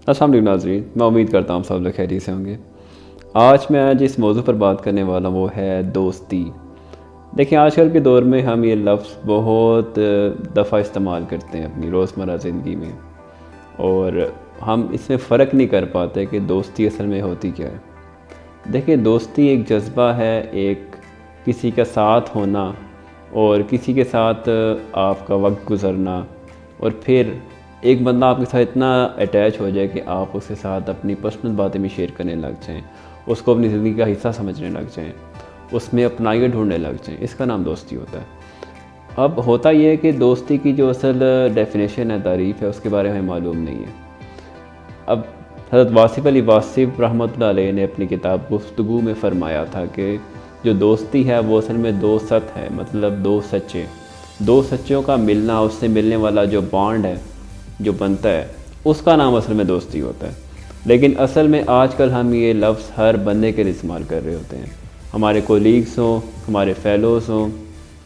السلام علیکم ناظرین، میں امید کرتا ہوں سب لوگ خیریت سے ہوں گے۔ آج میں جس موضوع پر بات کرنے والا وہ ہے دوستی۔ دیکھیں، آج کل کے دور میں ہم یہ لفظ بہت دفعہ استعمال کرتے ہیں اپنی روزمرہ زندگی میں، اور ہم اس میں فرق نہیں کر پاتے کہ دوستی اصل میں ہوتی کیا ہے۔ دیکھیں، دوستی ایک جذبہ ہے، ایک کسی کا ساتھ ہونا اور کسی کے ساتھ آپ کا وقت گزرنا، اور پھر ایک بندہ آپ کے ساتھ اتنا اٹیچ ہو جائے کہ آپ اس کے ساتھ اپنی پرسنل باتیں بھی شیئر کرنے لگ جائیں، اس کو اپنی زندگی کا حصہ سمجھنے لگ جائیں، اس میں اپنائیت ڈھونڈنے لگ جائیں۔ اس کا نام دوستی ہوتا ہے۔ اب ہوتا یہ ہے کہ دوستی کی جو اصل ڈیفینیشن ہے، تعریف ہے، اس کے بارے میں ہمیں معلوم نہیں ہے۔ اب حضرت واصف علی واصف رحمۃ اللہ علیہ نے اپنی کتاب گفتگو میں فرمایا تھا کہ جو دوستی ہے وہ اصل میں دو ست ہے، مطلب دو سچوں کا ملنا، اس سے ملنے والا جو بانڈ ہے، جو بنتا ہے، اس کا نام اصل میں دوستی ہوتا ہے۔ لیکن اصل میں آج کل ہم یہ لفظ ہر بندے کے لیے استعمال کر رہے ہوتے ہیں، ہمارے کولیگس ہوں، ہمارے فیلوز ہوں،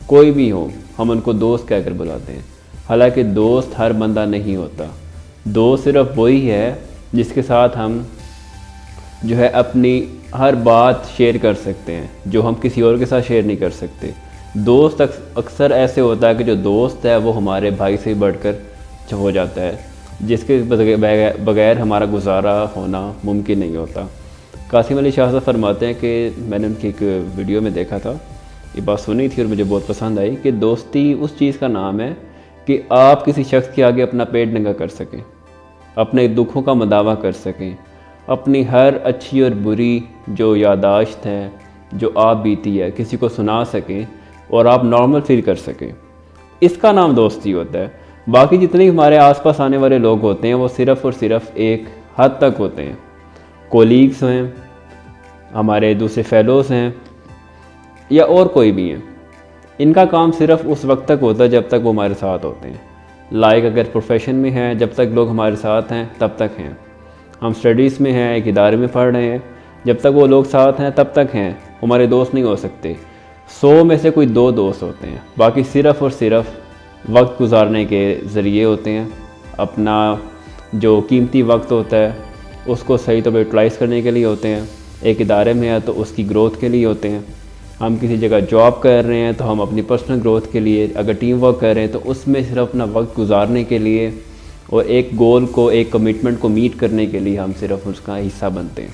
کوئی بھی ہو، ہم ان کو دوست کہہ کر بلاتے ہیں۔ حالانکہ دوست ہر بندہ نہیں ہوتا، دوست صرف وہی ہے جس کے ساتھ ہم جو ہے اپنی ہر بات شیئر کر سکتے ہیں، جو ہم کسی اور کے ساتھ شیئر نہیں کر سکتے۔ دوست اکثر ایسے ہوتا ہے کہ جو دوست ہے وہ ہمارے بھائی سے بڑھ کر ہو جاتا ہے، جس کے بغیر ہمارا گزارا ہونا ممکن نہیں ہوتا۔ قاسم علی شاہ صاحب فرماتے ہیں کہ میں نے ان کی ایک ویڈیو میں دیکھا تھا، یہ بات سنی تھی اور مجھے بہت پسند آئی، کہ دوستی اس چیز کا نام ہے کہ آپ کسی شخص کے آگے اپنا پیٹ ننگا کر سکیں، اپنے دکھوں کا مداوع کر سکیں، اپنی ہر اچھی اور بری جو یادداشت ہے، جو آپ بیتی ہے، کسی کو سنا سکیں اور آپ نارمل فیل کر سکیں۔ اس کا نام دوستی ہوتا ہے۔ باقی جتنے ہمارے آس پاس آنے والے لوگ ہوتے ہیں وہ صرف اور صرف ایک حد تک ہوتے ہیں، کولیگس ہیں، ہمارے دوسرے فیلوز ہیں، یا اور کوئی بھی ہیں۔ ان کا کام صرف اس وقت تک ہوتا ہے جب تک وہ ہمارے ساتھ ہوتے ہیں۔ لائک اگر پروفیشن میں ہیں، جب تک لوگ ہمارے ساتھ ہیں تب تک ہیں۔ ہم سٹڈیز میں ہیں، ایک ادارے میں پڑھ رہے ہیں، جب تک وہ لوگ ساتھ ہیں تب تک ہیں، ہمارے دوست نہیں ہو سکتے۔ 100 میں سے کوئی 2 دوست ہوتے ہیں، باقی صرف اور صرف وقت گزارنے کے ذریعے ہوتے ہیں۔ اپنا جو قیمتی وقت ہوتا ہے اس کو صحیح طور پہ یوٹیلائز کرنے کے لیے ہوتے ہیں۔ ایک ادارے میں ہے تو اس کی گروتھ کے لیے ہوتے ہیں۔ ہم کسی جگہ جاب کر رہے ہیں تو ہم اپنی پرسنل گروتھ کے لیے، اگر ٹیم ورک کر رہے ہیں تو اس میں صرف اپنا وقت گزارنے کے لیے اور ایک گول کو، ایک کمٹمنٹ کو میٹ کرنے کے لیے ہم صرف اس کا حصہ بنتے ہیں۔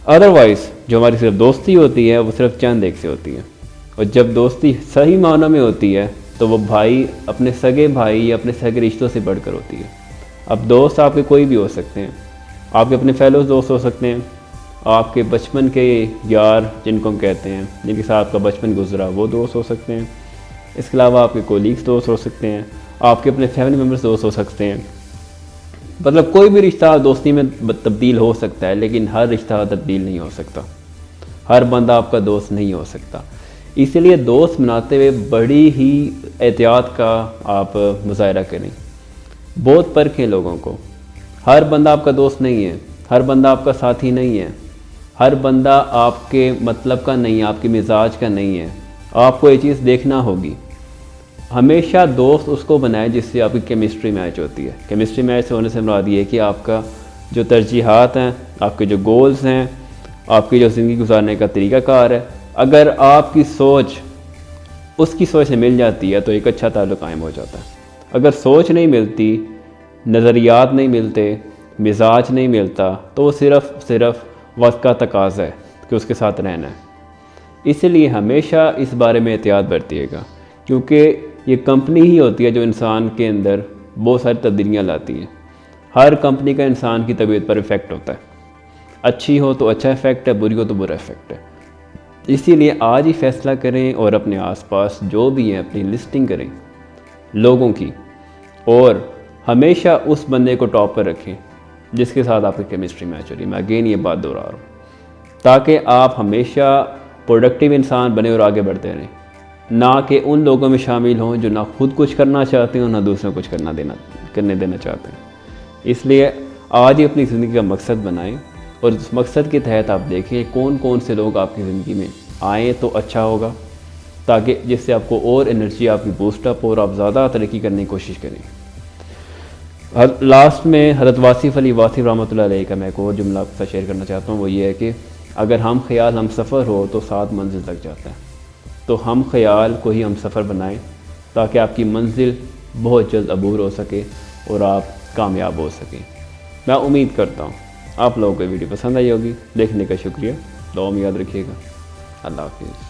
ادروائز جو ہماری صرف دوستی ہوتی ہے وہ صرف چند ایک سے ہوتی ہے، اور جب دوستی صحیح معنوں میں ہوتی ہے تو وہ بھائی اپنے سگے بھائی یا اپنے سگے رشتوں سے بڑھ کر ہوتی ہے۔ اب دوست آپ کے کوئی بھی ہو سکتے ہیں، آپ کے اپنے فیلوز دوست ہو سکتے ہیں، آپ کے بچپن کے یار جن کو ہم کہتے ہیں، جن کے ساتھ آپ کا بچپن گزرا، وہ دوست ہو سکتے ہیں۔ اس کے علاوہ آپ کے کولیگس دوست ہو سکتے ہیں، آپ کے اپنے فیملی ممبرس دوست ہو سکتے ہیں۔ مطلب کوئی بھی رشتہ دوستی میں تبدیل ہو سکتا ہے، لیکن ہر رشتہ تبدیل نہیں ہو سکتا، ہر بندہ آپ کا دوست نہیں ہو سکتا۔ اسی لیے دوست بناتے ہوئے بڑی ہی احتیاط کا آپ مظاہرہ کریں، بہت پرکھیں لوگوں کو۔ ہر بندہ آپ کا دوست نہیں ہے، ہر بندہ آپ کا ساتھی نہیں ہے، ہر بندہ آپ کے مطلب کا نہیں ہے، آپ کے مزاج کا نہیں ہے۔ آپ کو یہ چیز دیکھنا ہوگی۔ ہمیشہ دوست اس کو بنائے جس سے آپ کی کیمسٹری میچ ہوتی ہے۔ کیمسٹری میچ ہونے سے مراد یہ ہے کہ آپ کا جو ترجیحات ہیں، آپ کے جو گولز ہیں، آپ کی جو زندگی گزارنے کا طریقہ کار ہے، اگر آپ کی سوچ اس کی سوچ سے مل جاتی ہے تو ایک اچھا تعلق قائم ہو جاتا ہے۔ اگر سوچ نہیں ملتی، نظریات نہیں ملتے، مزاج نہیں ملتا، تو وہ صرف وقت کا تقاضا ہے کہ اس کے ساتھ رہنا ہے۔ اس لیے ہمیشہ اس بارے میں احتیاط برتیے گا، کیونکہ یہ کمپنی ہی ہوتی ہے جو انسان کے اندر بہت ساری تبدیلیاں لاتی ہے۔ ہر کمپنی کا انسان کی طبیعت پر افیکٹ ہوتا ہے، اچھی ہو تو اچھا افیکٹ ہے، بری ہو تو برا افیکٹ ہے۔ اسی لیے آج ہی فیصلہ کریں اور اپنے آس پاس جو بھی ہیں اپنی لسٹنگ کریں لوگوں کی، اور ہمیشہ اس بندے کو ٹاپ پر رکھیں جس کے ساتھ آپ کی کیمسٹری میچ ہو رہی ہے۔ میں اگین یہ بات دہرا رہا ہوں، تاکہ آپ ہمیشہ پروڈکٹیو انسان بنے اور آگے بڑھتے رہیں، نہ کہ ان لوگوں میں شامل ہوں جو نہ خود کچھ کرنا چاہتے ہیں اور نہ دوسروں کچھ کرنے دینا چاہتے ہیں۔ اس لیے آج ہی اپنی زندگی کا مقصد بنائیں، اور اس مقصد کے تحت آپ دیکھیں کون کون سے لوگ آپ کی زندگی میں آئیں تو اچھا ہوگا، تاکہ جس سے آپ کو اور انرجی آپ کی بوسٹ اپ ہو اور آپ زیادہ ترقی کرنے کی کوشش کریں۔ لاسٹ میں حضرت واصف علی واصف رحمۃ اللہ علیہ کا میں ایک اور جملہ آپ سے شیئر کرنا چاہتا ہوں، وہ یہ ہے کہ اگر ہم خیال ہم سفر ہو تو 7 منزل تک جاتا ہے، تو ہم خیال کو ہی ہم سفر بنائیں تاکہ آپ کی منزل بہت جلد عبور ہو سکے اور آپ کامیاب ہو سکیں۔ میں امید کرتا ہوں آپ لوگوں کو ویڈیو پسند آئی ہوگی، دیکھنے کا شکریہ، دعا میں یاد رکھیے گا، اللہ حافظ۔